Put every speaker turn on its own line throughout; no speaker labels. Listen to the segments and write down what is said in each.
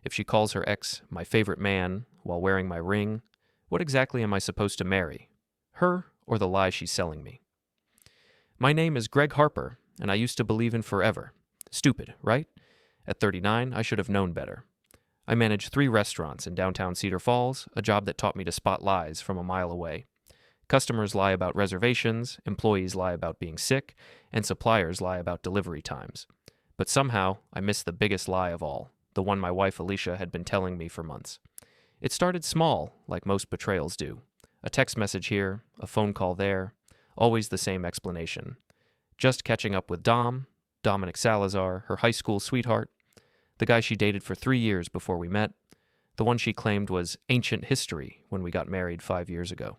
If she calls her ex my favorite man while wearing my ring, what exactly am I supposed to marry? Her or the lie she's selling me? My name is Greg Harper, and I used to believe in forever. Stupid, right? At 39, I should have known better. I manage 3 restaurants in downtown Cedar Falls, a job that taught me to spot lies from a mile away. Customers lie about reservations, employees lie about being sick, and suppliers lie about delivery times. But somehow, I missed the biggest lie of all, the one my wife Alicia had been telling me for months. It started small, like most betrayals do. A text message here, a phone call there, always the same explanation. Just catching up with Dominic Salazar, her high school sweetheart, the guy she dated for 3 years before we met, the one she claimed was ancient history when we got married 5 years ago.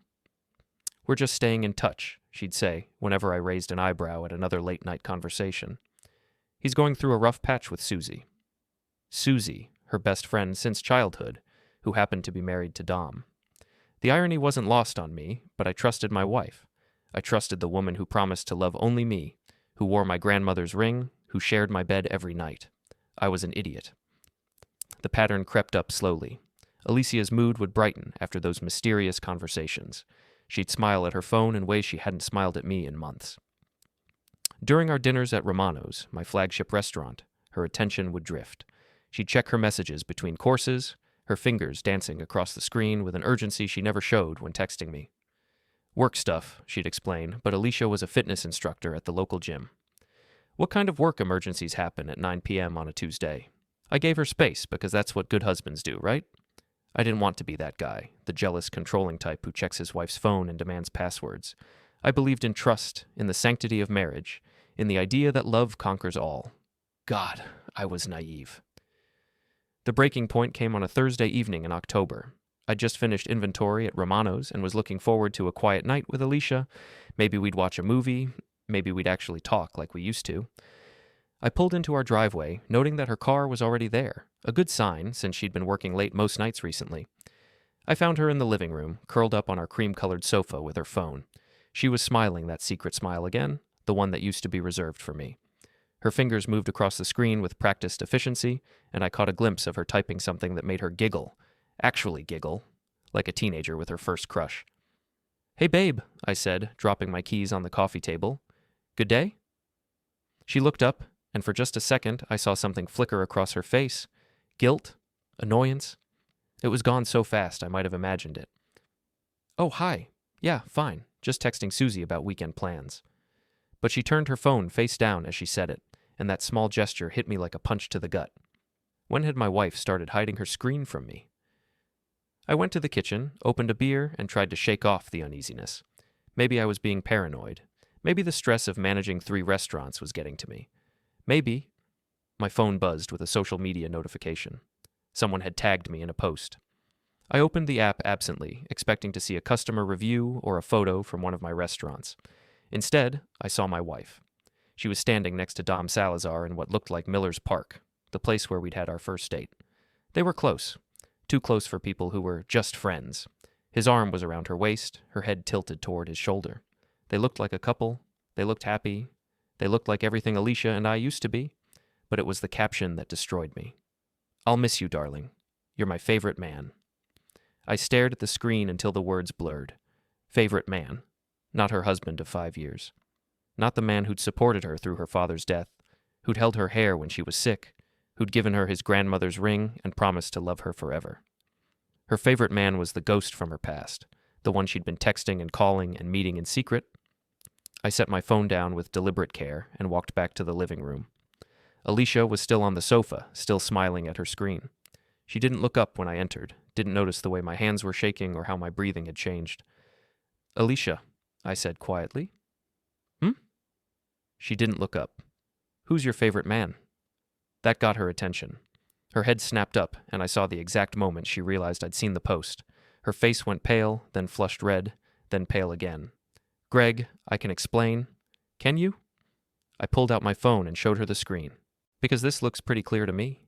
We're just staying in touch, she'd say whenever I raised an eyebrow at another late-night conversation. He's going through a rough patch with Susie. Susie, her best friend since childhood, who happened to be married to Dom. The irony wasn't lost on me, but I trusted my wife. I trusted the woman who promised to love only me, who wore my grandmother's ring, who shared my bed every night. I was an idiot. The pattern crept up slowly. Alicia's mood would brighten after those mysterious conversations. She'd smile at her phone in ways she hadn't smiled at me in months. During our dinners at Romano's, my flagship restaurant, her attention would drift. She'd check her messages between courses, her fingers dancing across the screen with an urgency she never showed when texting me. Work stuff, she'd explain, but Alicia was a fitness instructor at the local gym. What kind of work emergencies happen at 9 p.m. on a Tuesday? I gave her space because that's what good husbands do, right? I didn't want to be that guy, the jealous, controlling type who checks his wife's phone and demands passwords. I believed in trust, in the sanctity of marriage, in the idea that love conquers all. God, I was naive. The breaking point came on a Thursday evening in October. I'd just finished inventory at Romano's and was looking forward to a quiet night with Alicia. Maybe we'd watch a movie. Maybe we'd actually talk like we used to. I pulled into our driveway, noting that her car was already there, a good sign since she'd been working late most nights recently. I found her in the living room, curled up on our cream-colored sofa with her phone. She was smiling that secret smile again, the one that used to be reserved for me. Her fingers moved across the screen with practiced efficiency, and I caught a glimpse of her typing something that made her giggle. Actually giggle, like a teenager with her first crush. "Hey babe," I said, dropping my keys on the coffee table. "Good day?" She looked up, and for just a second I saw something flicker across her face. Guilt? Annoyance? It was gone so fast I might have imagined it. "Oh, hi. Yeah, fine. Just texting Susie about weekend plans." But she turned her phone face down as she said it, and that small gesture hit me like a punch to the gut. When had my wife started hiding her screen from me? I went to the kitchen, opened a beer, and tried to shake off the uneasiness. Maybe I was being paranoid. Maybe the stress of managing 3 restaurants was getting to me. Maybe. My phone buzzed with a social media notification. Someone had tagged me in a post. I opened the app absently, expecting to see a customer review or a photo from one of my restaurants. Instead, I saw my wife. She was standing next to Dom Salazar in what looked like Miller's Park, the place where we'd had our first date. They were close. Too close for people who were just friends. His arm was around her waist, her head tilted toward his shoulder. They looked like a couple. They looked happy. They looked like everything Alicia and I used to be. But it was the caption that destroyed me. "I'll miss you, darling. You're my favorite man." I stared at the screen until the words blurred. Favorite man. Not her husband of 5 years. Not the man who'd supported her through her father's death, who'd held her hair when she was sick, who'd given her his grandmother's ring and promised to love her forever. Her favorite man was the ghost from her past, the one she'd been texting and calling and meeting in secret. I set my phone down with deliberate care and walked back to the living room. Alicia was still on the sofa, still smiling at her screen. She didn't look up when I entered, didn't notice the way my hands were shaking or how my breathing had changed. "Alicia," I said quietly. "Hmm?" She didn't look up. "Who's your favorite man?" That got her attention. Her head snapped up, and I saw the exact moment she realized I'd seen the post. Her face went pale, then flushed red, then pale again. "Greg, I can explain." "Can you?" I pulled out my phone and showed her the screen. "Because this looks pretty clear to me."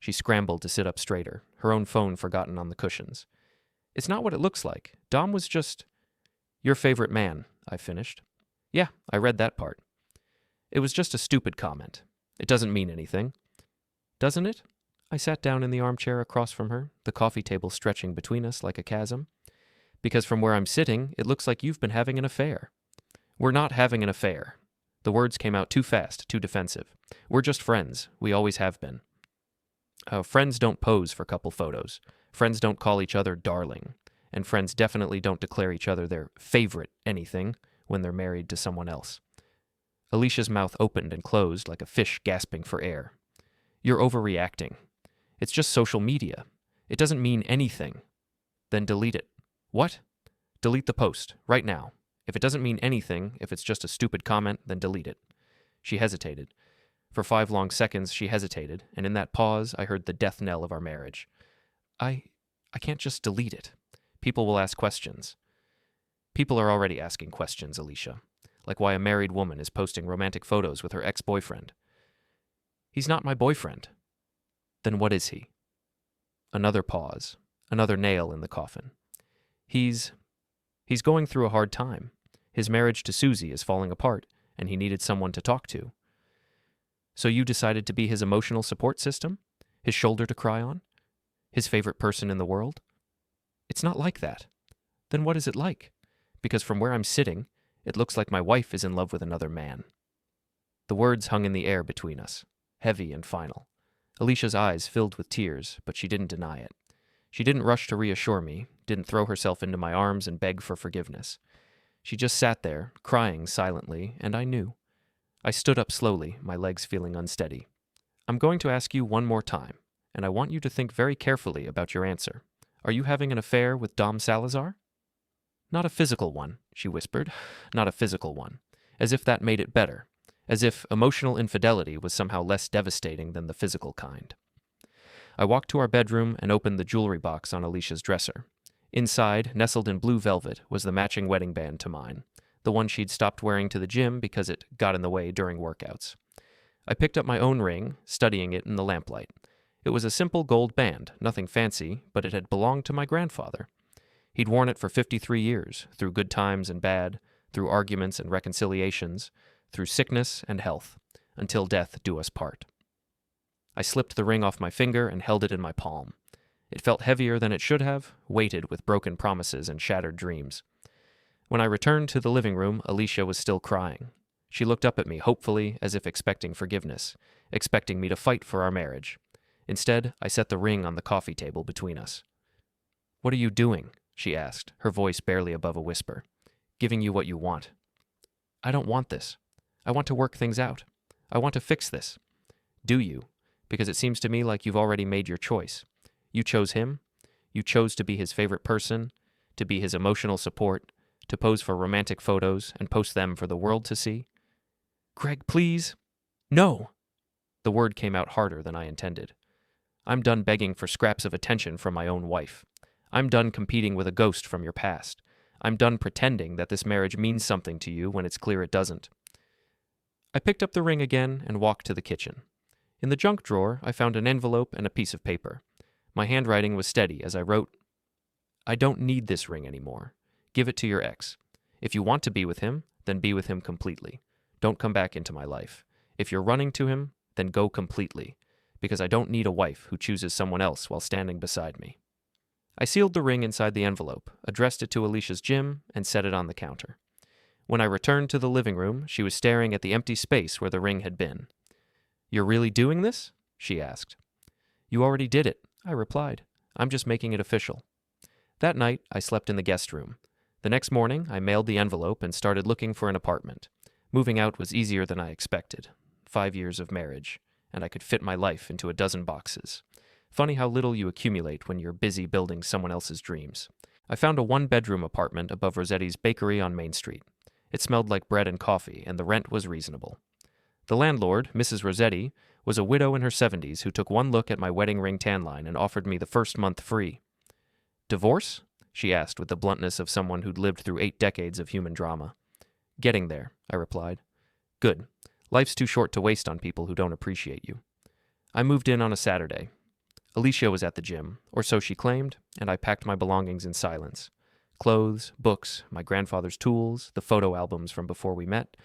She scrambled to sit up straighter, her own phone forgotten on the cushions. "It's not what it looks like. Dom was just—" "Your favorite man," I finished. "Yeah, I read that part." "It was just a stupid comment. It doesn't mean anything." "Doesn't it?" I sat down in the armchair across from her, the coffee table stretching between us like a chasm. Because from where I'm sitting, it looks like you've been having an affair. We're not having an affair. The words came out too fast, too defensive. We're just friends. We always have been. Friends don't pose for couple photos. Friends don't call each other darling. And friends definitely don't declare each other their favorite anything when they're married to someone else. Alicia's mouth opened and closed like a fish gasping for air. You're overreacting. It's just social media. It doesn't mean anything. Then delete it. What? Delete the post, right now. If it doesn't mean anything, if it's just a stupid comment, then delete it. She hesitated. For 5 long seconds, she hesitated, and in that pause, I heard the death knell of our marriage. I can't just delete it. People will ask questions. People are already asking questions, Alicia. Like why a married woman is posting romantic photos with her ex-boyfriend. He's not my boyfriend. Then what is he? Another pause. Another nail in the coffin. He's going through a hard time. His marriage to Susie is falling apart, and he needed someone to talk to. So you decided to be his emotional support system? His shoulder to cry on? His favorite person in the world? It's not like that. Then what is it like? Because from where I'm sitting, it looks like my wife is in love with another man. The words hung in the air between us, heavy and final. Alicia's eyes filled with tears, but she didn't deny it. She didn't rush to reassure me, didn't throw herself into my arms and beg for forgiveness. She just sat there, crying silently, and I knew. I stood up slowly, my legs feeling unsteady. I'm going to ask you one more time, and I want you to think very carefully about your answer. Are you having an affair with Dom Salazar? Not a physical one, she whispered. Not a physical one. As if that made it better. As if emotional infidelity was somehow less devastating than the physical kind. I walked to our bedroom and opened the jewelry box on Alicia's dresser. Inside, nestled in blue velvet, was the matching wedding band to mine, the one she'd stopped wearing to the gym because it got in the way during workouts. I picked up my own ring, studying it in the lamplight. It was a simple gold band, nothing fancy, but it had belonged to my grandfather. He'd worn it for 53 years, through good times and bad, through arguments and reconciliations, through sickness and health, until death do us part. I slipped the ring off my finger and held it in my palm. It felt heavier than it should have, weighted with broken promises and shattered dreams. When I returned to the living room, Alicia was still crying. She looked up at me hopefully, as if expecting forgiveness, expecting me to fight for our marriage. Instead, I set the ring on the coffee table between us. "What are you doing?" she asked, her voice barely above a whisper. "Giving you what you want." "I don't want this. I want to work things out. I want to fix this." "Do you? Because it seems to me like you've already made your choice. You chose him. You chose to be his favorite person, to be his emotional support, to pose for romantic photos and post them for the world to see." "Greg, please." "No!" The word came out harder than I intended. "I'm done begging for scraps of attention from my own wife. I'm done competing with a ghost from your past. I'm done pretending that this marriage means something to you when it's clear it doesn't." I picked up the ring again and walked to the kitchen. In the junk drawer, I found an envelope and a piece of paper. My handwriting was steady as I wrote, "I don't need this ring anymore. Give it to your ex. If you want to be with him, then be with him completely. Don't come back into my life. If you're running to him, then go completely, because I don't need a wife who chooses someone else while standing beside me." I sealed the ring inside the envelope, addressed it to Alicia's gym, and set it on the counter. When I returned to the living room, she was staring at the empty space where the ring had been. "You're really doing this?" she asked. "You already did it," I replied. "I'm just making it official." That night, I slept in the guest room. The next morning, I mailed the envelope and started looking for an apartment. Moving out was easier than I expected. 5 years of marriage, and I could fit my life into a dozen boxes. Funny how little you accumulate when you're busy building someone else's dreams. I found a 1-bedroom apartment above Rossetti's bakery on Main Street. It smelled like bread and coffee, and the rent was reasonable. The landlord, Mrs. Rossetti, was a widow in her 70s who took one look at my wedding ring tan line and offered me the first month free. "Divorce?" she asked with the bluntness of someone who'd lived through 8 decades of human drama. "Getting there," I replied. "Good. Life's too short to waste on people who don't appreciate you." I moved in on a Saturday. Alicia was at the gym, or so she claimed, and I packed my belongings in silence. Clothes, books, my grandfather's tools, the photo albums from before we met.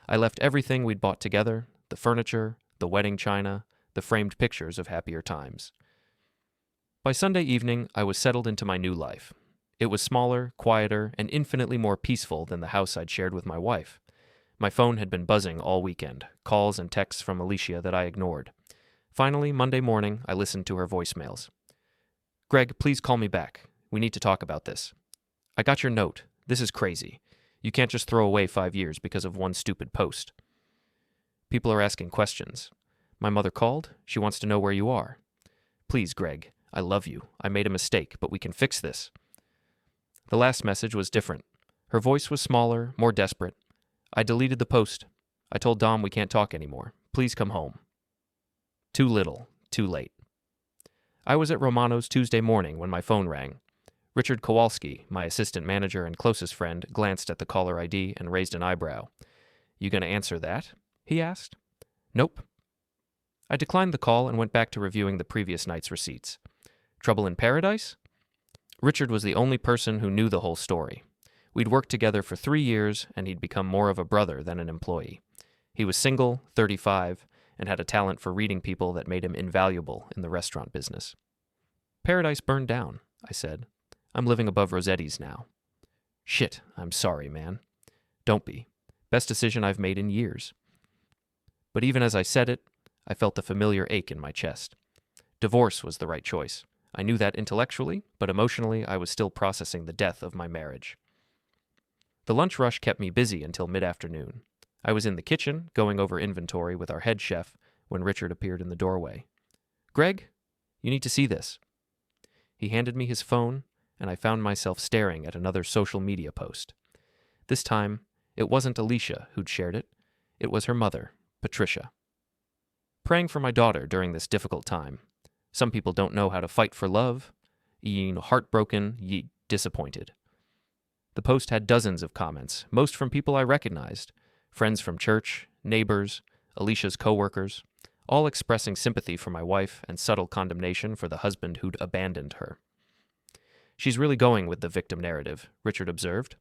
I left everything we'd bought together, the furniture, the wedding china, the framed pictures of happier times. By Sunday evening, I was settled into my new life. It was smaller, quieter, and infinitely more peaceful than the house I'd shared with my wife. My phone had been buzzing all weekend, calls and texts from Alicia that I ignored. Finally, Monday morning, I listened to her voicemails. "Greg, please call me back. We need to talk about this. I got your note. This is crazy. You can't just throw away 5 years because of one stupid post. People are asking questions. My mother called. She wants to know where you are. Please, Greg, I love you. I made a mistake, but we can fix this." The last message was different. Her voice was smaller, more desperate. I deleted the post. I told Dom we can't talk anymore. Please come home. Too little, too late. I was at Romano's Tuesday morning when my phone rang. Richard Kowalski, my assistant manager and closest friend, glanced at the caller ID and raised an eyebrow. "You gonna answer that?" he asked. "Nope." I declined the call and went back to reviewing the previous night's receipts. Trouble in paradise? Richard was the only person who knew the whole story. We'd worked together for 3 years, and he'd become more of a brother than an employee. He was single, 35, and had a talent for reading people that made him invaluable in the restaurant business. "Paradise burned down," I said. "I'm living above Rossetti's now." "Shit, I'm sorry, man." "Don't be. Best decision I've made in years." But even as I said it, I felt the familiar ache in my chest. Divorce was the right choice. I knew that intellectually, but emotionally I was still processing the death of my marriage. The lunch rush kept me busy until mid-afternoon. I was in the kitchen, going over inventory with our head chef, when Richard appeared in the doorway. "Greg, you need to see this." He handed me his phone, and I found myself staring at another social media post. This time, it wasn't Alicia who'd shared it. It was her mother, Patricia. "Praying for my daughter during this difficult time. Some people don't know how to fight for love. Ye heartbroken, ye disappointed." The post had dozens of comments, most from people I recognized, friends from church, neighbors, Alicia's coworkers, all expressing sympathy for my wife and subtle condemnation for the husband who'd abandoned her. "She's really going with the victim narrative," Richard observed.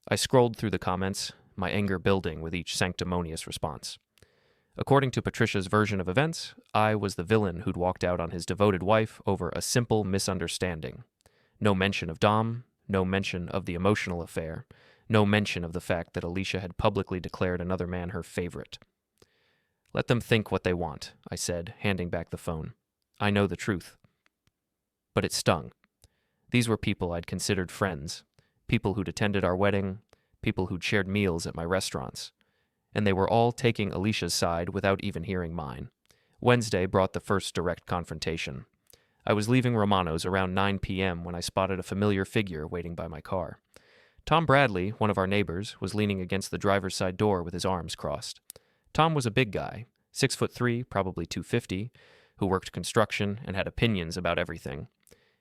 I scrolled through the comments, my anger building with each sanctimonious response. According to Patricia's version of events, I was the villain who'd walked out on his devoted wife over a simple misunderstanding. No mention of Dom, no mention of the emotional affair, no mention of the fact that Alicia had publicly declared another man her favorite. "Let them think what they want," I said, handing back the phone. "I know the truth." But it stung. These were people I'd considered friends, people who'd attended our wedding, people who'd shared meals at my restaurants. And they were all taking Alicia's side without even hearing mine. Wednesday brought the first direct confrontation. I was leaving Romano's around 9 p.m. when I spotted a familiar figure waiting by my car. Tom Bradley, one of our neighbors, was leaning against the driver's side door with his arms crossed. Tom was a big guy, 6'3", probably 250, who worked construction and had opinions about everything.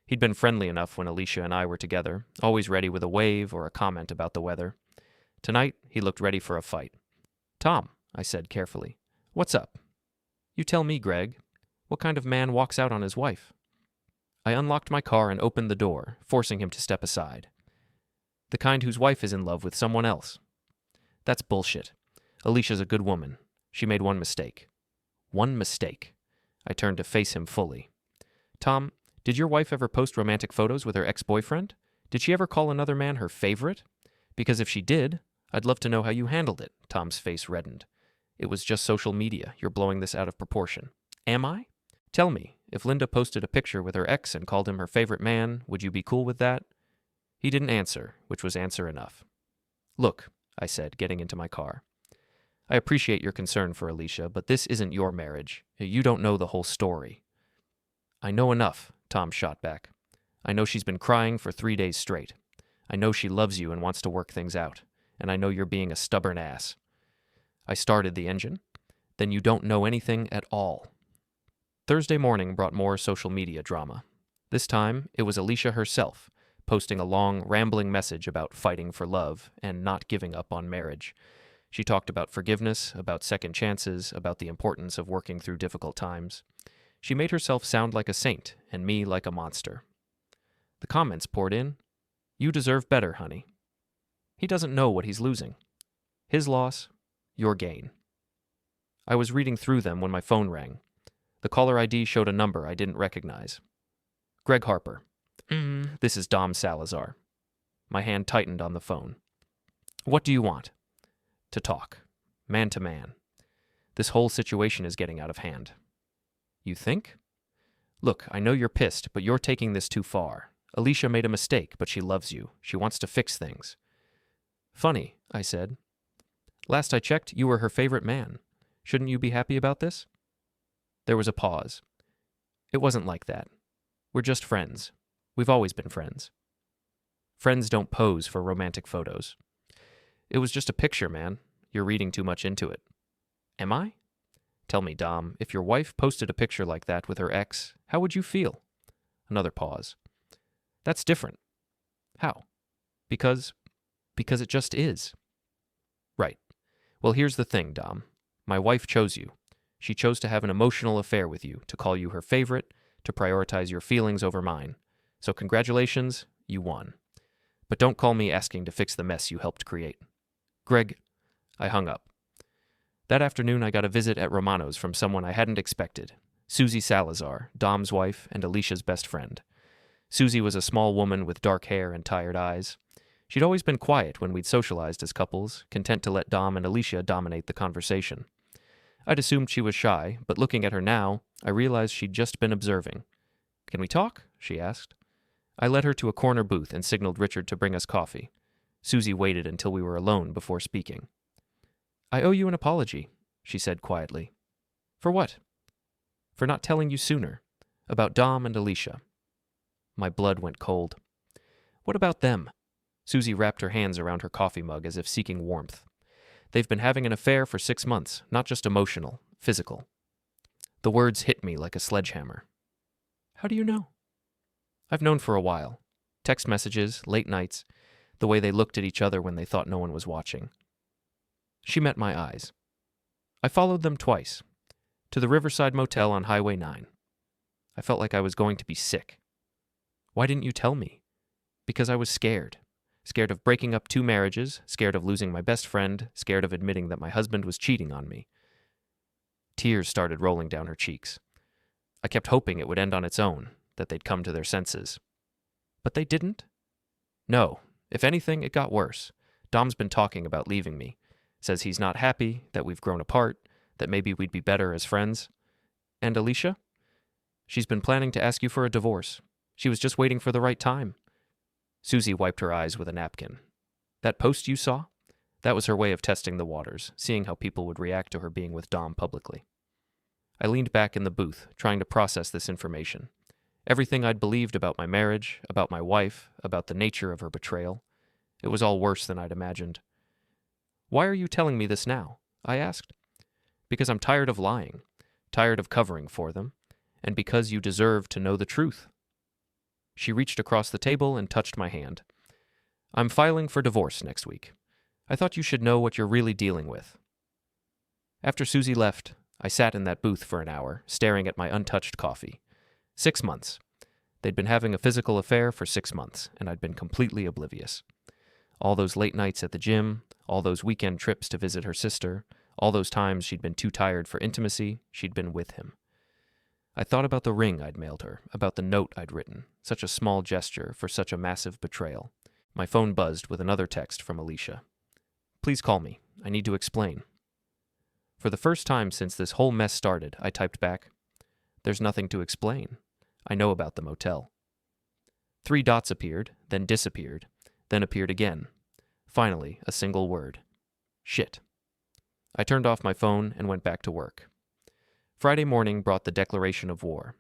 He'd been friendly enough when Alicia and I were together, always ready with a wave or a comment about the weather. Tonight, he looked ready for a fight. "Tom," I said carefully, "what's up?" "You tell me, Greg. What kind of man walks out on his wife?" I unlocked my car and opened the door, forcing him to step aside. "The kind whose wife is in love with someone else." "That's bullshit. Alicia's a good woman. She made one mistake." "One mistake?" I turned to face him fully. "Tom, did your wife ever post romantic photos with her ex-boyfriend? Did she ever call another man her favorite? Because if she did, I'd love to know how you handled it." Tom's face reddened. "It was just social media. You're blowing this out of proportion." "Am I? Tell me, if Linda posted a picture with her ex and called him her favorite man, would you be cool with that?" He didn't answer, which was answer enough. "Look," I said, getting into my car. "I appreciate your concern for Alicia, but this isn't your marriage. You don't know the whole story." "I know enough," Tom shot back. "I know she's been crying for 3 days straight. I know she loves you and wants to work things out. And I know you're being a stubborn ass." I started the engine. "Then you don't know anything at all." Thursday morning brought more social media drama. This time, it was Alicia herself, posting a long, rambling message about fighting for love and not giving up on marriage. She talked about forgiveness, about second chances, about the importance of working through difficult times. She made herself sound like a saint and me like a monster. The comments poured in. "You deserve better, honey." He doesn't know what he's losing. His loss, your gain. I was reading through them when my phone rang. The caller ID showed a number I didn't recognize. Greg Harper. This is Dom Salazar. My hand tightened on the phone. What do you want? To talk. Man to man. This whole situation is getting out of hand. You think? Look, I know you're pissed, but you're taking this too far. Alicia made a mistake, but she loves you. She wants to fix things. Funny, I said. Last I checked, you were her favorite man. Shouldn't you be happy about this? There was a pause. It wasn't like that. We're just friends. We've always been friends. Friends don't pose for romantic photos. It was just a picture, man. You're reading too much into it. Am I? Tell me, Dom, if your wife posted a picture like that with her ex, how would you feel? Another pause. That's different. How? Because it just is. Right. Well, here's the thing, Dom. My wife chose you. She chose to have an emotional affair with you, to call you her favorite, to prioritize your feelings over mine. So congratulations, you won. But don't call me asking to fix the mess you helped create. Greg, I hung up. That afternoon, I got a visit at Romano's from someone I hadn't expected. Susie Salazar, Dom's wife and Alicia's best friend. Susie was a small woman with dark hair and tired eyes. She'd always been quiet when we'd socialized as couples, content to let Dom and Alicia dominate the conversation. I'd assumed she was shy, but looking at her now, I realized she'd just been observing. Can we talk? She asked. I led her to a corner booth and signaled Richard to bring us coffee. Susie waited until we were alone before speaking. I owe you an apology, she said quietly. For what? For not telling you sooner. About Dom and Alicia. My blood went cold. What about them? Susie wrapped her hands around her coffee mug as if seeking warmth. They've been having an affair for 6 months, not just emotional, physical. The words hit me like a sledgehammer. How do you know? I've known for a while. Text messages, late nights, the way they looked at each other when they thought no one was watching. She met my eyes. I followed them twice, to the Riverside Motel on Highway 9. I felt like I was going to be sick. Why didn't you tell me? Because I was scared. Scared of breaking up 2 marriages, scared of losing my best friend, scared of admitting that my husband was cheating on me. Tears started rolling down her cheeks. I kept hoping it would end on its own, that they'd come to their senses. But they didn't? No. If anything, it got worse. Dom's been talking about leaving me. Says he's not happy, that we've grown apart, that maybe we'd be better as friends. And Alicia? She's been planning to ask you for a divorce. She was just waiting for the right time. Susie wiped her eyes with a napkin. That post you saw? That was her way of testing the waters, seeing how people would react to her being with Dom publicly. I leaned back in the booth, trying to process this information. Everything I'd believed about my marriage, about my wife, about the nature of her betrayal. It was all worse than I'd imagined. Why are you telling me this now? I asked. Because I'm tired of lying, tired of covering for them, and because you deserve to know the truth. She reached across the table and touched my hand. I'm filing for divorce next week. I thought you should know what you're really dealing with. After Susie left, I sat in that booth for an hour, staring at my untouched coffee. 6 months. They'd been having a physical affair for 6 months, and I'd been completely oblivious. All those late nights at the gym, all those weekend trips to visit her sister, all those times she'd been too tired for intimacy, she'd been with him. I thought about the ring I'd mailed her, about the note I'd written, such a small gesture for such a massive betrayal. My phone buzzed with another text from Alicia. Please call me. I need to explain. For the first time since this whole mess started, I typed back, There's nothing to explain. I know about the motel. 3 dots appeared, then disappeared, then appeared again. Finally, a single word. Shit. I turned off my phone and went back to work. Friday morning brought the declaration of war.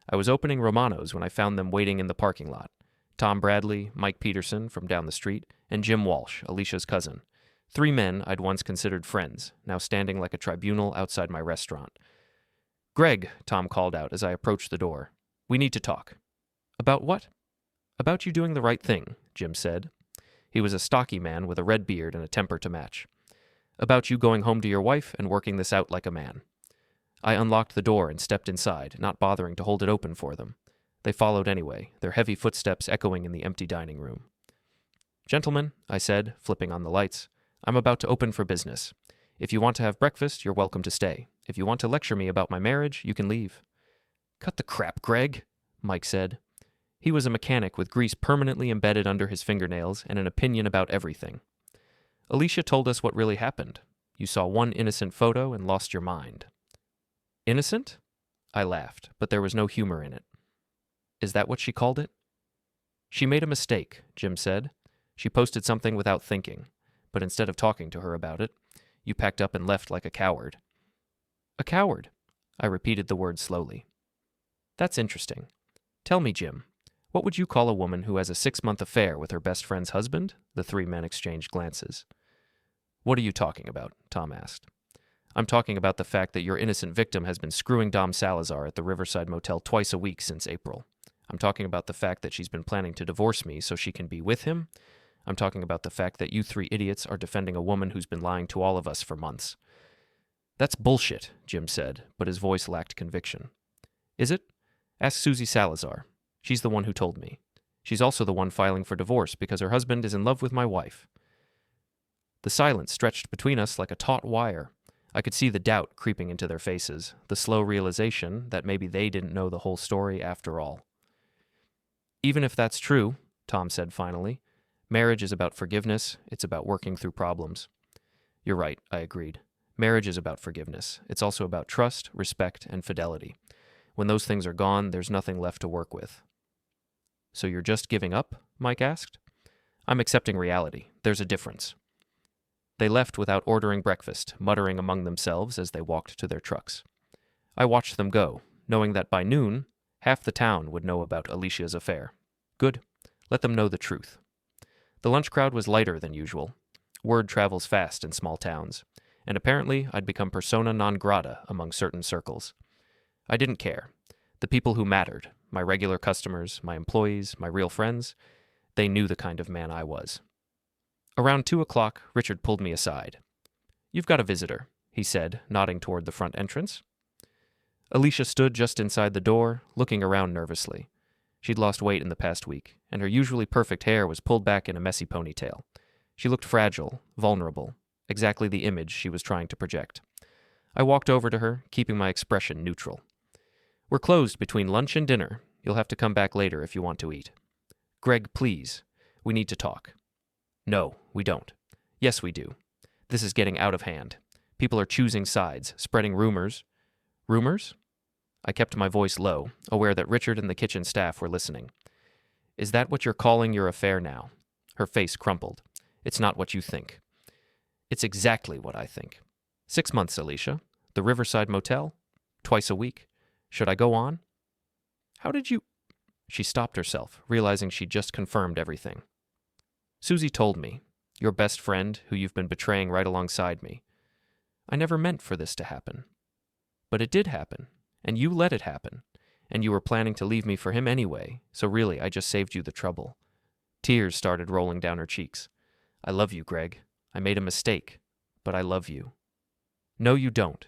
I was opening Romano's when I found them waiting in the parking lot. Tom Bradley, Mike Peterson from down the street, and Jim Walsh, Alicia's cousin. 3 men I'd once considered friends, now standing like a tribunal outside my restaurant. Greg, Tom called out as I approached the door. We need to talk. About what? About you doing the right thing, Jim said. He was a stocky man with a red beard and a temper to match. About you going home to your wife and working this out like a man. I unlocked the door and stepped inside, not bothering to hold it open for them. They followed anyway, their heavy footsteps echoing in the empty dining room. Gentlemen, I said, flipping on the lights, I'm about to open for business. If you want to have breakfast, you're welcome to stay. If you want to lecture me about my marriage, you can leave. Cut the crap, Greg, Mike said. He was a mechanic with grease permanently embedded under his fingernails and an opinion about everything. Alicia told us what really happened. You saw one innocent photo and lost your mind. Innocent? I laughed, but there was no humor in it. Is that what she called it? She made a mistake, Jim said. She posted something without thinking, but instead of talking to her about it, you packed up and left like a coward. A coward? I repeated the word slowly. That's interesting. Tell me, Jim, what would you call a woman who has a 6-month affair with her best friend's husband? The 3 men exchanged glances. What are you talking about? Tom asked. I'm talking about the fact that your innocent victim has been screwing Dom Salazar at the Riverside Motel twice a week since April. I'm talking about the fact that she's been planning to divorce me so she can be with him. I'm talking about the fact that you 3 idiots are defending a woman who's been lying to all of us for months. That's bullshit, Jim said, but his voice lacked conviction. Is it? Ask Susie Salazar. She's the one who told me. She's also the one filing for divorce because her husband is in love with my wife. The silence stretched between us like a taut wire. I could see the doubt creeping into their faces, the slow realization that maybe they didn't know the whole story after all. Even if that's true, Tom said finally, marriage is about forgiveness, it's about working through problems. You're right, I agreed. Marriage is about forgiveness. It's also about trust, respect, and fidelity. When those things are gone, there's nothing left to work with. So you're just giving up? Mike asked. I'm accepting reality. There's a difference. They left without ordering breakfast, muttering among themselves as they walked to their trucks. I watched them go, knowing that by noon, half the town would know about Alicia's affair. Good. Let them know the truth. The lunch crowd was lighter than usual. Word travels fast in small towns, and apparently I'd become persona non grata among certain circles. I didn't care. The people who mattered, my regular customers, my employees, my real friends, they knew the kind of man I was. Around 2 o'clock, Richard pulled me aside. You've got a visitor, he said, nodding toward the front entrance. Alicia stood just inside the door, looking around nervously. She'd lost weight in the past week, and her usually perfect hair was pulled back in a messy ponytail. She looked fragile, vulnerable, exactly the image she was trying to project. I walked over to her, keeping my expression neutral. We're closed between lunch and dinner. You'll have to come back later if you want to eat. Greg, please. We need to talk. No, we don't. Yes, we do. This is getting out of hand. People are choosing sides, spreading rumors. Rumors? I kept my voice low, aware that Richard and the kitchen staff were listening. Is that what you're calling your affair now? Her face crumpled. It's not what you think. It's exactly what I think. 6 months, Alicia. The Riverside Motel? Twice a week. Should I go on? How did you... She stopped herself, realizing she'd just confirmed everything. Susie told me, your best friend, who you've been betraying right alongside me. I never meant for this to happen. But it did happen, and you let it happen, and you were planning to leave me for him anyway, so really I just saved you the trouble. Tears started rolling down her cheeks. I love you, Greg. I made a mistake, but I love you. No, you don't.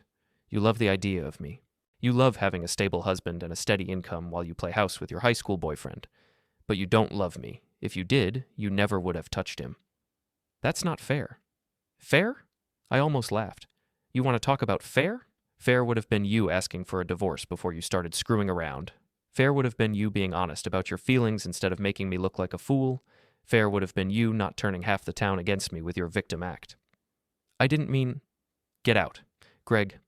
You love the idea of me. You love having a stable husband and a steady income while you play house with your high school boyfriend. But you don't love me. If you did, you never would have touched him. That's not fair. Fair? I almost laughed. You want to talk about fair? Fair would have been you asking for a divorce before you started screwing around. Fair would have been you being honest about your feelings instead of making me look like a fool. Fair would have been you not turning half the town against me with your victim act. I didn't mean... Get out. Greg,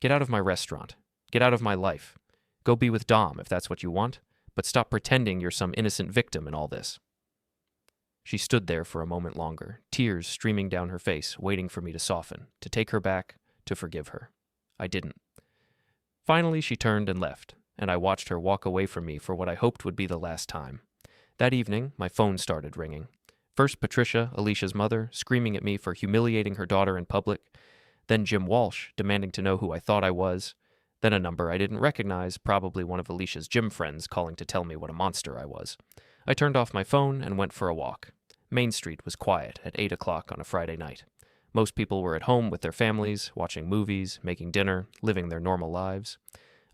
get out of my restaurant. Get out of my life. Go be with Dom if that's what you want, but stop pretending you're some innocent victim in all this. She stood there for a moment longer, tears streaming down her face, waiting for me to soften, to take her back, to forgive her. I didn't. Finally, she turned and left, and I watched her walk away from me for what I hoped would be the last time. That evening, my phone started ringing. First Patricia, Alicia's mother, screaming at me for humiliating her daughter in public, then Jim Walsh, demanding to know who I thought I was, then a number I didn't recognize, probably one of Alicia's gym friends calling to tell me what a monster I was. I turned off my phone and went for a walk. Main Street was quiet at 8 o'clock on a Friday night. Most people were at home with their families, watching movies, making dinner, living their normal lives.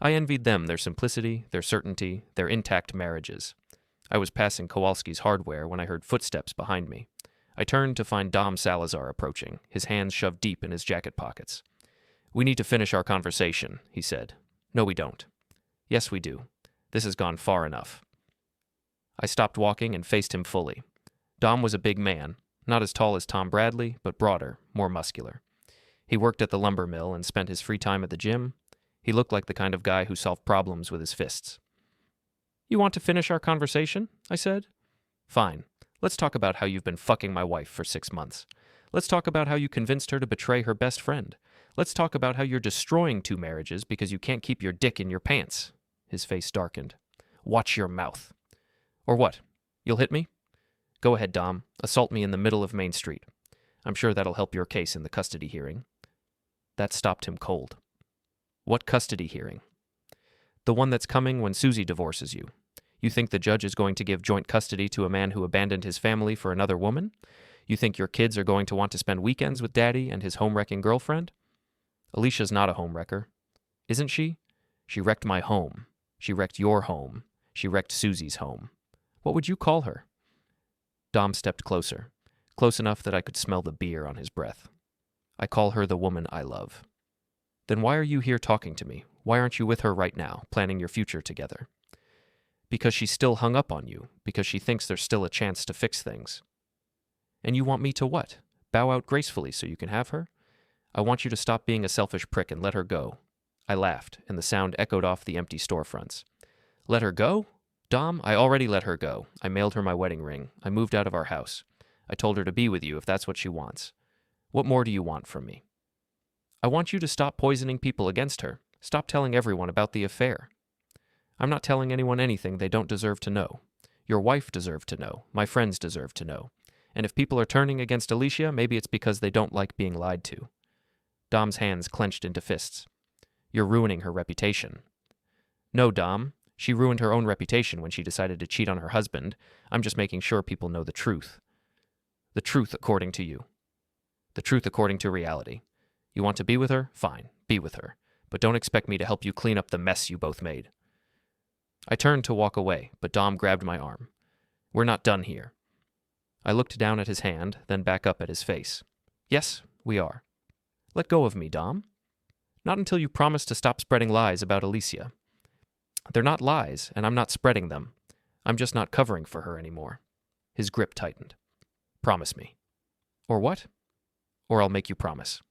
I envied them their simplicity, their certainty, their intact marriages. I was passing Kowalski's Hardware when I heard footsteps behind me. I turned to find Dom Salazar approaching, his hands shoved deep in his jacket pockets. We need to finish our conversation, he said. No, we don't. Yes, we do. This has gone far enough. I stopped walking and faced him fully. Dom was a big man, not as tall as Tom Bradley, but broader, more muscular. He worked at the lumber mill and spent his free time at the gym. He looked like the kind of guy who solved problems with his fists. You want to finish our conversation? I said. Fine. Let's talk about how you've been fucking my wife for 6 months. Let's talk about how you convinced her to betray her best friend. Let's talk about how you're destroying 2 marriages because you can't keep your dick in your pants. His face darkened. Watch your mouth. Or what? You'll hit me? Go ahead, Dom. Assault me in the middle of Main Street. I'm sure that'll help your case in the custody hearing. That stopped him cold. What custody hearing? The one that's coming when Susie divorces you. You think the judge is going to give joint custody to a man who abandoned his family for another woman? You think your kids are going to want to spend weekends with Daddy and his home-wrecking girlfriend? Alicia's not a home-wrecker. Isn't she? She wrecked my home. She wrecked your home. She wrecked Susie's home. What would you call her? Dom stepped closer, close enough that I could smell the beer on his breath. I call her the woman I love. Then why are you here talking to me? Why aren't you with her right now, planning your future together? Because she's still hung up on you, because she thinks there's still a chance to fix things. And you want me to what? Bow out gracefully so you can have her? I want you to stop being a selfish prick and let her go. I laughed, and the sound echoed off the empty storefronts. Let her go? Dom, I already let her go. I mailed her my wedding ring. I moved out of our house. I told her to be with you if that's what she wants. What more do you want from me? I want you to stop poisoning people against her. Stop telling everyone about the affair. I'm not telling anyone anything they don't deserve to know. Your wife deserved to know. My friends deserve to know. And if people are turning against Alicia, maybe it's because they don't like being lied to. Dom's hands clenched into fists. You're ruining her reputation. No, Dom. She ruined her own reputation when she decided to cheat on her husband. I'm just making sure people know the truth. The truth according to you. The truth according to reality. You want to be with her? Fine, be with her. But don't expect me to help you clean up the mess you both made. I turned to walk away, but Dom grabbed my arm. We're not done here. I looked down at his hand, then back up at his face. Yes, we are. Let go of me, Dom. Not until you promise to stop spreading lies about Alicia. They're not lies, and I'm not spreading them. I'm just not covering for her anymore. His grip tightened. Promise me. Or what? Or I'll make you promise.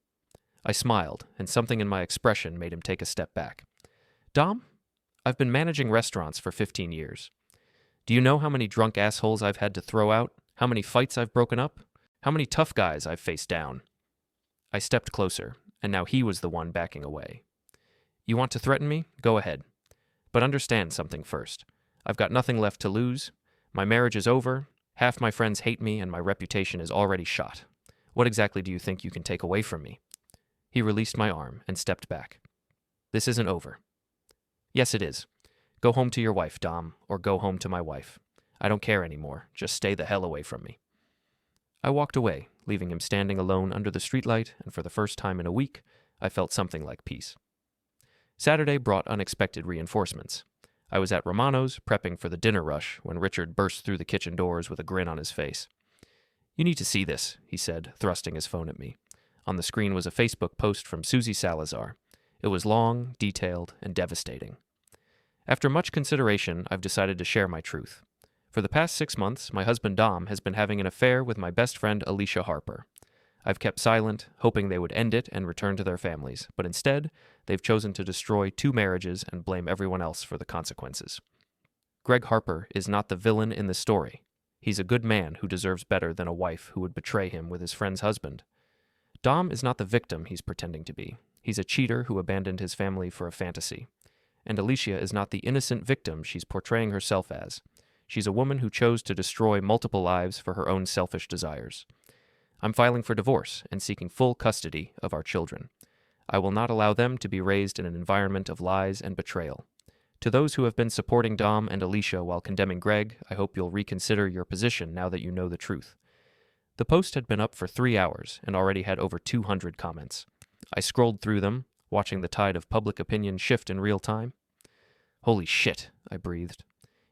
I smiled, and something in my expression made him take a step back. Dom, I've been managing restaurants for 15 years. Do you know how many drunk assholes I've had to throw out? How many fights I've broken up? How many tough guys I've faced down? I stepped closer, and now he was the one backing away. You want to threaten me? Go ahead. But understand something first. I've got nothing left to lose. My marriage is over. Half my friends hate me, and my reputation is already shot. What exactly do you think you can take away from me? He released my arm and stepped back. This isn't over. Yes, it is. Go home to your wife, Dom, or go home to my wife. I don't care anymore. Just stay the hell away from me. I walked away, leaving him standing alone under the streetlight, and for the first time in a week, I felt something like peace. Saturday brought unexpected reinforcements. I was at Romano's, prepping for the dinner rush, when Richard burst through the kitchen doors with a grin on his face. You need to see this, he said, thrusting his phone at me. On the screen was a Facebook post from Susie Salazar. It was long, detailed, and devastating. After much consideration, I've decided to share my truth. For the past 6 months, my husband Dom has been having an affair with my best friend Alicia Harper. I've kept silent, hoping they would end it and return to their families, but instead, they've chosen to destroy 2 marriages and blame everyone else for the consequences. Greg Harper is not the villain in this story. He's a good man who deserves better than a wife who would betray him with his friend's husband. Dom is not the victim he's pretending to be. He's a cheater who abandoned his family for a fantasy. And Alicia is not the innocent victim she's portraying herself as. She's a woman who chose to destroy multiple lives for her own selfish desires. I'm filing for divorce and seeking full custody of our children. I will not allow them to be raised in an environment of lies and betrayal. To those who have been supporting Dom and Alicia while condemning Greg, I hope you'll reconsider your position now that you know the truth. The post had been up for 3 hours and already had over 200 comments. I scrolled through them, watching the tide of public opinion shift in real time. Holy shit, I breathed.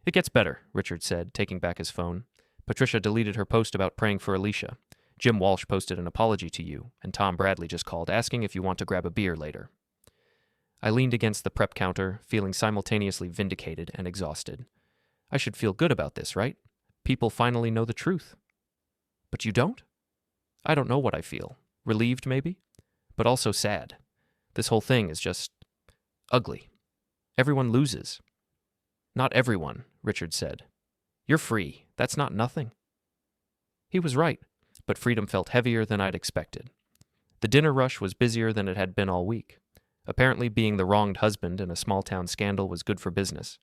It gets better, Richard said, taking back his phone. Patricia deleted her post about praying for Alicia. Jim Walsh posted an apology to you, and Tom Bradley just called asking if you want to grab a beer later. I leaned against the prep counter, feeling simultaneously vindicated and exhausted. I should feel good about this, right? People finally know the truth. But you don't? I don't know what I feel. Relieved, maybe? But also sad. This whole thing is just ugly. Everyone loses. Not everyone, Richard said. You're free. That's not nothing. He was right, but freedom felt heavier than I'd expected. The dinner rush was busier than it had been all week. Apparently, being the wronged husband in a small-town scandal was good for business.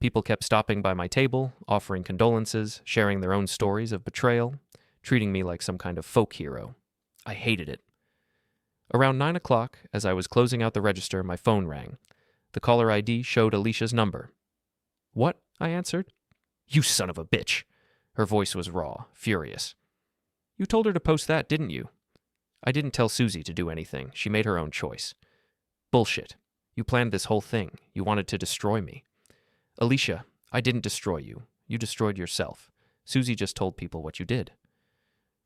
People kept stopping by my table, offering condolences, sharing their own stories of betrayal, treating me like some kind of folk hero. I hated it. Around 9 o'clock, as I was closing out the register, my phone rang. The caller ID showed Alicia's number. What? I answered. You son of a bitch. Her voice was raw, furious. You told her to post that, didn't you? I didn't tell Susie to do anything. She made her own choice. Bullshit. You planned this whole thing. You wanted to destroy me. Alicia, I didn't destroy you. You destroyed yourself. Susie just told people what you did.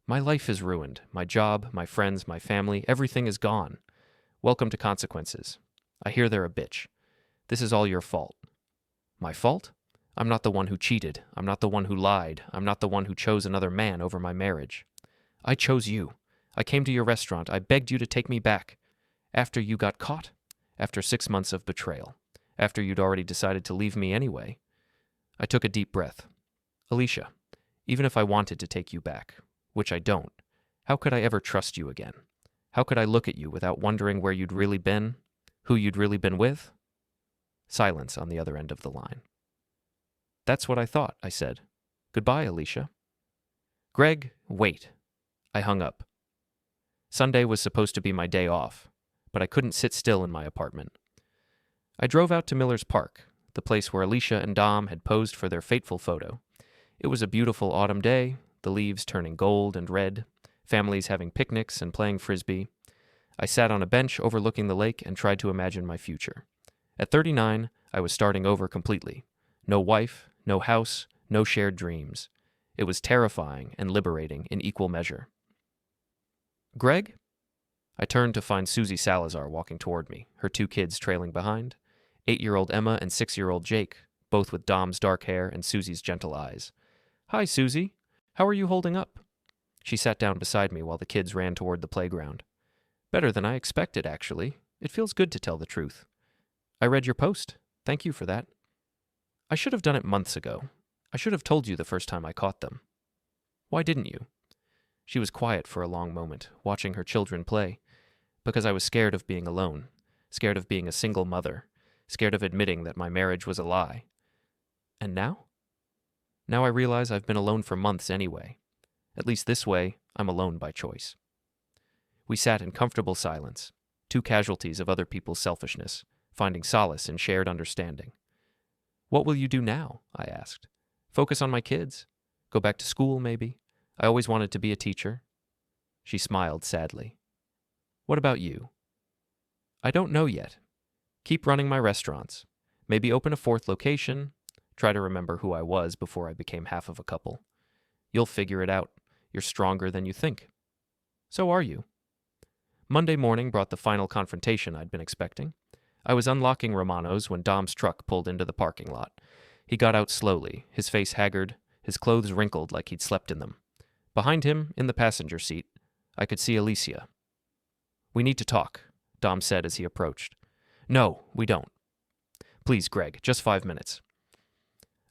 My life is ruined. My job, my friends, my family, everything is gone. Welcome to consequences. I hear they're a bitch. This is all your fault. My fault? I'm not the one who cheated. I'm not the one who lied. I'm not the one who chose another man over my marriage. I chose you. I came to your restaurant. I begged you to take me back. After you got caught. After 6 months of betrayal. After you'd already decided to leave me anyway. I took a deep breath. Alicia, even if I wanted to take you back, which I don't, how could I ever trust you again? How could I look at you without wondering where you'd really been? Who you'd really been with? Silence on the other end of the line. That's what I thought, I said. Goodbye, Alicia. Greg, wait. I hung up. Sunday was supposed to be my day off, but I couldn't sit still in my apartment. I drove out to Miller's Park, the place where Alicia and Dom had posed for their fateful photo. It was a beautiful autumn day, the leaves turning gold and red, families having picnics and playing frisbee. I sat on a bench overlooking the lake and tried to imagine my future. At 39, I was starting over completely. No wife, no house, no shared dreams. It was terrifying and liberating in equal measure. Greg? I turned to find Susie Salazar walking toward me, her 2 kids trailing behind, 8-year-old Emma and 6-year-old Jake, both with Dom's dark hair and Susie's gentle eyes. Hi, Susie. How are you holding up? She sat down beside me while the kids ran toward the playground. Better than I expected, actually. It feels good to tell the truth. I read your post. Thank you for that. I should have done it months ago. I should have told you the first time I caught them. Why didn't you? She was quiet for a long moment, watching her children play, because I was scared of being alone, scared of being a single mother, scared of admitting that my marriage was a lie. And now? Now I realize I've been alone for months anyway. At least this way, I'm alone by choice. We sat in comfortable silence, 2 casualties of other people's selfishness, finding solace in shared understanding. What will you do now? I asked. Focus on my kids? Go back to school, maybe? I always wanted to be a teacher. She smiled sadly. What about you? I don't know yet. Keep running my restaurants. Maybe open a 4th location. Try to remember who I was before I became half of a couple. You'll figure it out. You're stronger than you think. So are you. Monday morning brought the final confrontation I'd been expecting. I was unlocking Romano's when Dom's truck pulled into the parking lot. He got out slowly, his face haggard, his clothes wrinkled like he'd slept in them. Behind him, in the passenger seat, I could see Alicia. We need to talk, Dom said as he approached. No, we don't. Please, Greg, just 5 minutes.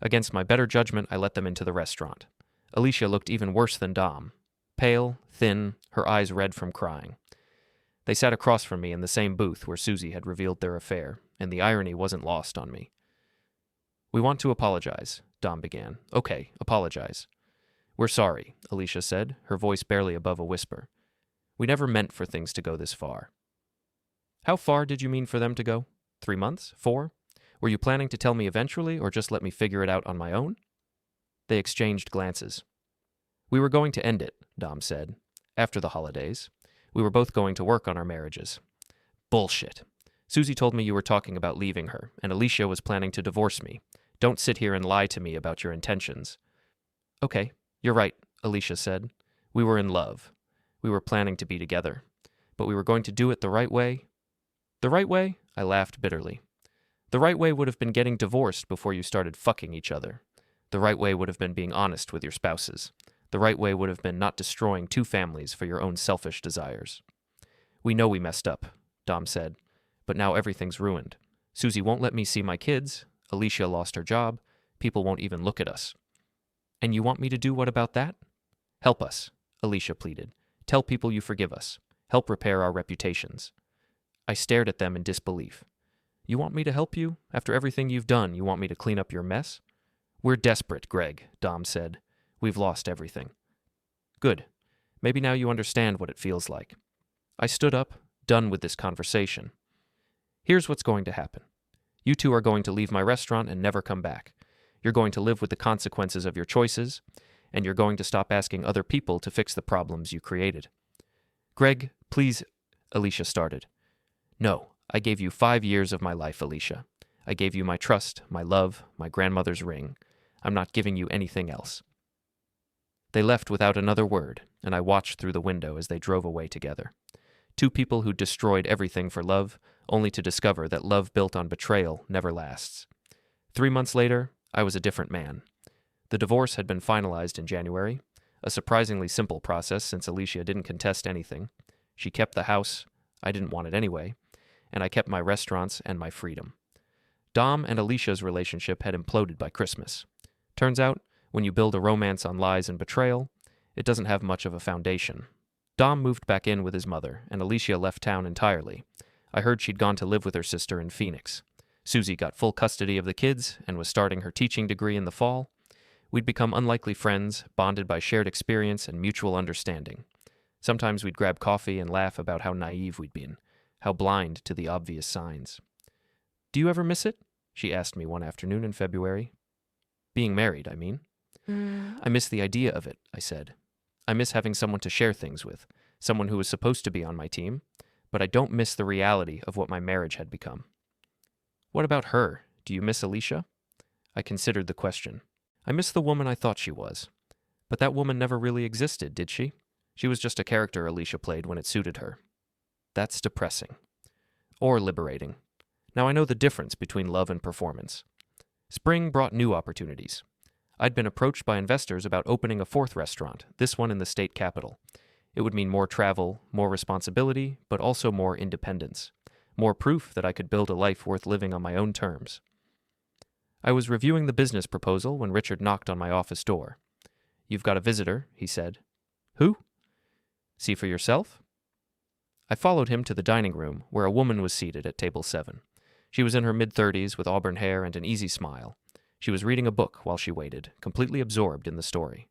Against my better judgment, I let them into the restaurant. Alicia looked even worse than Dom. Pale, thin, her eyes red from crying. They sat across from me in the same booth where Susie had revealed their affair, and the irony wasn't lost on me. We want to apologize, Dom began. Okay, apologize. We're sorry, Alicia said, her voice barely above a whisper. We never meant for things to go this far. How far did you mean for them to go? 3 months? 4? Were you planning to tell me eventually, or just let me figure it out on my own? They exchanged glances. We were going to end it, Dom said, after the holidays. We were both going to work on our marriages. Bullshit. Susie told me you were talking about leaving her, and Alicia was planning to divorce me. Don't sit here and lie to me about your intentions. Okay, you're right, Alicia said. We were in love. We were planning to be together. But we were going to do it the right way. The right way? I laughed bitterly. The right way would have been getting divorced before you started fucking each other. The right way would have been being honest with your spouses. The right way would have been not destroying two families for your own selfish desires. We know we messed up, Dom said, but now everything's ruined. Susie won't let me see my kids. Alicia lost her job. People won't even look at us. And you want me to do what about that? Help us, Alicia pleaded. Tell people you forgive us. Help repair our reputations. I stared at them in disbelief. You want me to help you? After everything you've done, you want me to clean up your mess? We're desperate, Greg, Dom said. We've lost everything. Good. Maybe now you understand what it feels like. I stood up, done with this conversation. Here's what's going to happen. You two are going to leave my restaurant and never come back. You're going to live with the consequences of your choices, and you're going to stop asking other people to fix the problems you created. Greg, please, Alicia started. No, I gave you 5 years of my life, Alicia. I gave you my trust, my love, my grandmother's ring. I'm not giving you anything else. They left without another word, and I watched through the window as they drove away together. Two people who destroyed everything for love, only to discover that love built on betrayal never lasts. 3 months later, I was a different man. The divorce had been finalized in January, a surprisingly simple process since Alicia didn't contest anything. She kept the house, I didn't want it anyway, and I kept my restaurants and my freedom. Dom and Alicia's relationship had imploded by Christmas. Turns out, when you build a romance on lies and betrayal, it doesn't have much of a foundation. Dom moved back in with his mother, and Alicia left town entirely. I heard she'd gone to live with her sister in Phoenix. Susie got full custody of the kids and was starting her teaching degree in the fall. We'd become unlikely friends, bonded by shared experience and mutual understanding. Sometimes we'd grab coffee and laugh about how naive we'd been, how blind to the obvious signs. Do you ever miss it? She asked me one afternoon in February. Being married, I mean. I miss the idea of it, I said. I miss having someone to share things with, someone who was supposed to be on my team, but I don't miss the reality of what my marriage had become. What about her? Do you miss Alicia? I considered the question. I miss the woman I thought she was. But that woman never really existed, did she? She was just a character Alicia played when it suited her. That's depressing. Or liberating. Now I know the difference between love and performance. Spring brought new opportunities. I'd been approached by investors about opening a 4th restaurant, this one in the state capital. It would mean more travel, more responsibility, but also more independence. More proof that I could build a life worth living on my own terms. I was reviewing the business proposal when Richard knocked on my office door. You've got a visitor, he said. Who? See for yourself? I followed him to the dining room, where a woman was seated at table 7. She was in her mid-30s with auburn hair and an easy smile. She was reading a book while she waited, completely absorbed in the story.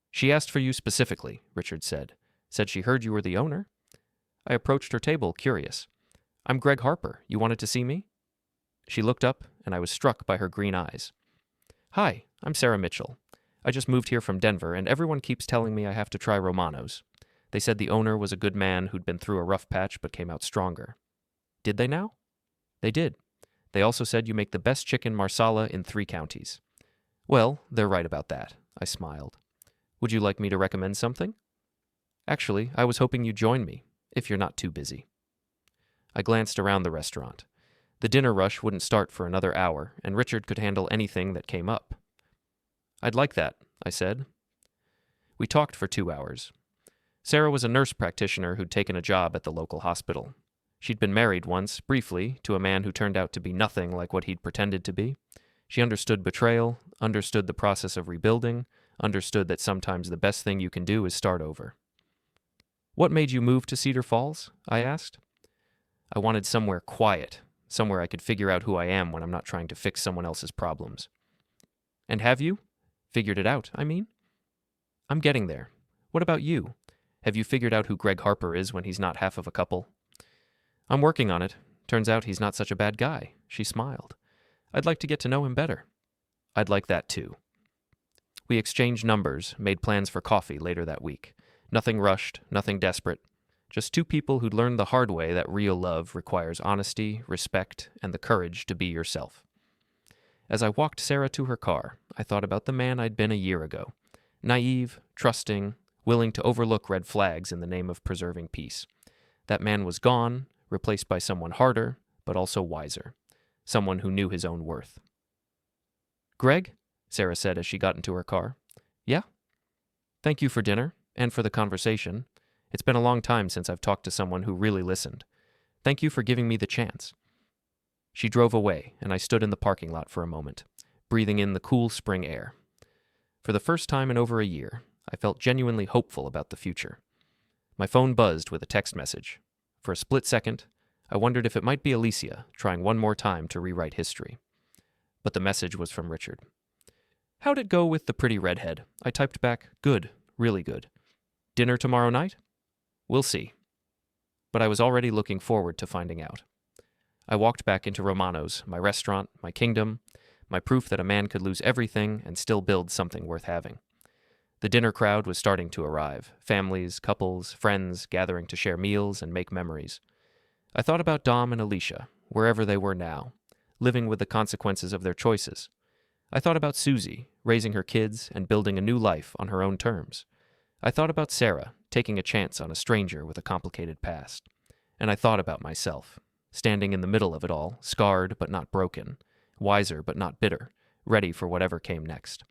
She asked for you specifically, Richard said. Said she heard you were the owner. I approached her table, curious. I'm Greg Harper. You wanted to see me? She looked up, and I was struck by her green eyes. Hi, I'm Sarah Mitchell. I just moved here from Denver, and everyone keeps telling me I have to try Romano's. They said the owner was a good man who'd been through a rough patch but came out stronger. Did they now? They did. They also said you make the best chicken marsala in 3 counties. Well, they're right about that, I smiled. Would you like me to recommend something? Actually, I was hoping you'd join me, if you're not too busy. I glanced around the restaurant. The dinner rush wouldn't start for another hour, and Richard could handle anything that came up. I'd like that, I said. We talked for 2 hours. Sarah was a nurse practitioner who'd taken a job at the local hospital. She'd been married once, briefly, to a man who turned out to be nothing like what he'd pretended to be. She understood betrayal, understood the process of rebuilding, understood that sometimes the best thing you can do is start over. What made you move to Cedar Falls? I asked. I wanted somewhere quiet, somewhere I could figure out who I am when I'm not trying to fix someone else's problems. And have you? Figured it out, I mean? I'm getting there. What about you? Have you figured out who Greg Harper is when he's not half of a couple? I'm working on it. Turns out he's not such a bad guy. She smiled. I'd like to get to know him better. I'd like that too. We exchanged numbers, made plans for coffee later that week. Nothing rushed, nothing desperate. Just 2 people who'd learned the hard way that real love requires honesty, respect, and the courage to be yourself. As I walked Sarah to her car, I thought about the man I'd been a year ago. Naive, trusting, willing to overlook red flags in the name of preserving peace. That man was gone, replaced by someone harder, but also wiser. Someone who knew his own worth. "Greg?" Sarah said as she got into her car. "Yeah?" "Thank you for dinner, and for the conversation. It's been a long time since I've talked to someone who really listened. Thank you for giving me the chance." She drove away, and I stood in the parking lot for a moment, breathing in the cool spring air. For the first time in over a year, I felt genuinely hopeful about the future. My phone buzzed with a text message. For a split second, I wondered if it might be Alicia trying one more time to rewrite history. But the message was from Richard. "How'd it go with the pretty redhead?" I typed back, "Good, really good. Dinner tomorrow night?" "We'll see." But I was already looking forward to finding out. I walked back into Romano's, my restaurant, my kingdom, my proof that a man could lose everything and still build something worth having. The dinner crowd was starting to arrive, families, couples, friends gathering to share meals and make memories. I thought about Dom and Alicia, wherever they were now, living with the consequences of their choices. I thought about Susie, raising her kids and building a new life on her own terms. I thought about Sarah, taking a chance on a stranger with a complicated past. And I thought about myself, standing in the middle of it all, scarred but not broken, wiser but not bitter, ready for whatever came next.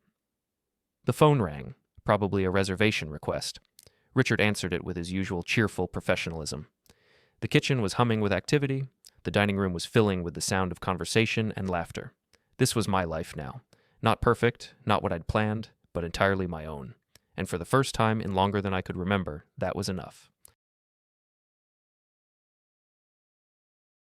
The phone rang, probably a reservation request. Richard answered it with his usual cheerful professionalism. The kitchen was humming with activity. The dining room was filling with the sound of conversation and laughter. This was my life now. Not perfect, not what I'd planned, but entirely my own. And for the first time in longer than I could remember, that was enough.